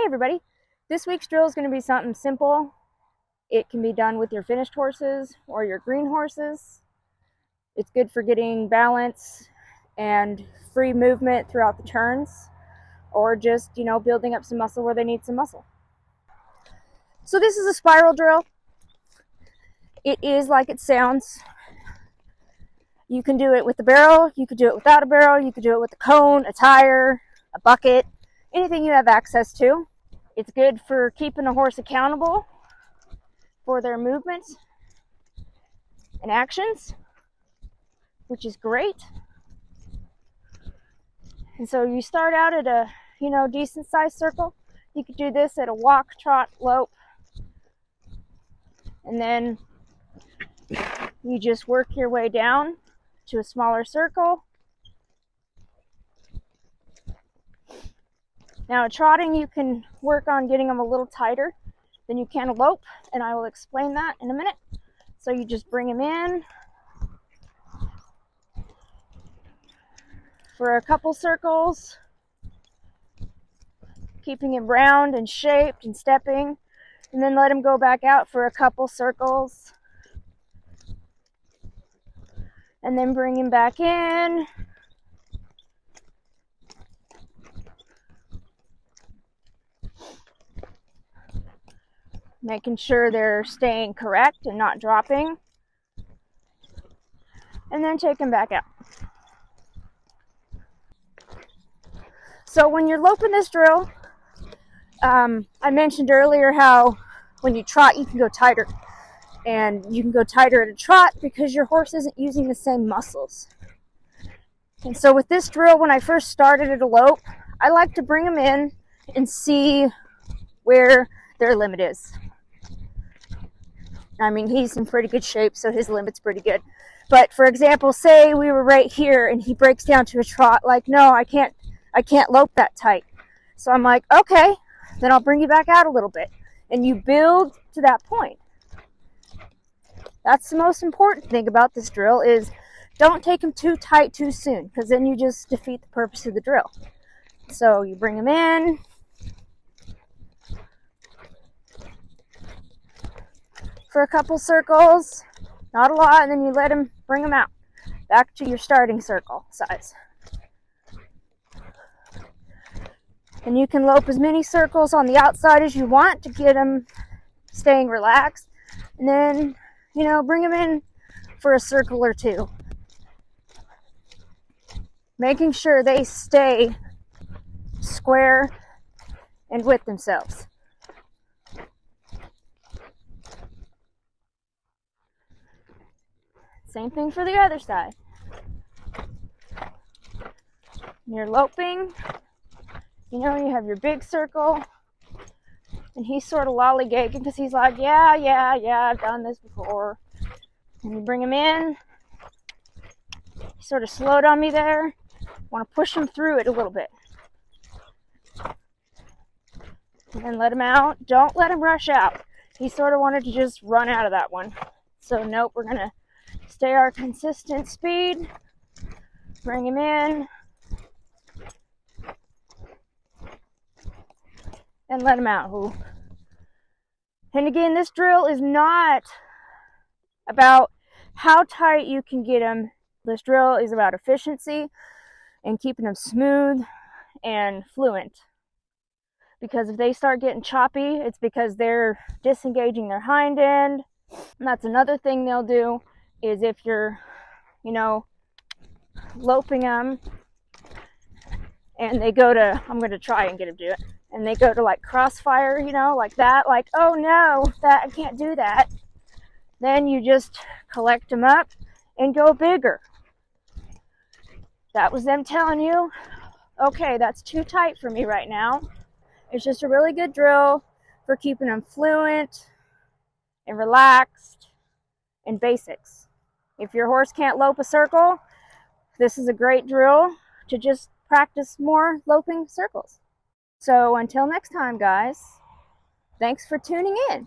everybody, this week's drill is going to be something simple. It can be done with your finished horses or your green horses. It's good for getting balance and free movement throughout the turns, or just, building up some muscle where they need some muscle. So this is a spiral drill. It is like it sounds. You can do it with a barrel, you could do it without a barrel, you could do it with a cone, a tire, a bucket, anything you have access to. It's good for keeping a horse accountable for their movements and actions, which is great. And so you start out at a, decent sized circle. You could do this at a walk, trot, lope, and then you just work your way down to a smaller circle. Now, trotting, you can work on getting them a little tighter than you can a lope, and I will explain that in a minute. So you just bring them in for a couple circles, keeping him round and shaped and stepping, and then let him go back out for a couple circles, and then bring him back in. Making sure they're staying correct and not dropping. And then take them back out. So when you're loping this drill, I mentioned earlier how when you trot, you can go tighter. And you can go tighter at a trot because your horse isn't using the same muscles. And so with this drill, when I first started at a lope, I like to bring them in and see where their limit is. I mean, he's in pretty good shape, so his limit's pretty good. But for example, say we were right here and he breaks down to a trot, like, no, I can't lope that tight. So I'm like, okay, then I'll bring you back out a little bit. And you build to that point. That's the most important thing about this drill, is don't take him too tight too soon, because then you just defeat the purpose of the drill. So you bring him in, for a couple circles, not a lot, and then you let him bring them out back to your starting circle size. And you can lope as many circles on the outside as you want to get them staying relaxed, and then bring them in for a circle or two, making sure they stay square and with themselves. Same thing for the other side. You're loping, you have your big circle, and he's sort of lollygagging because he's like, yeah, I've done this before. And you bring him in, he sort of slowed on me there. Want to push him through it a little bit. And then let him out. Don't let him rush out. He sort of wanted to just run out of that one. So nope, we're going to stay our consistent speed. Bring him in. And let him out. Ooh. And again, this drill is not about how tight you can get him. This drill is about efficiency and keeping them smooth and fluent. Because if they start getting choppy, it's because they're disengaging their hind end. And that's another thing they'll do, is if you're, loping them and they go to, I'm going to try and get them to do it, and they go to like crossfire, like that, like, oh no, I can't do that. Then you just collect them up and go bigger. That was them telling you, okay, that's too tight for me right now. It's just a really good drill for keeping them fluent and relaxed and basics. If your horse can't lope a circle, this is a great drill to just practice more loping circles. So until next time, guys, thanks for tuning in.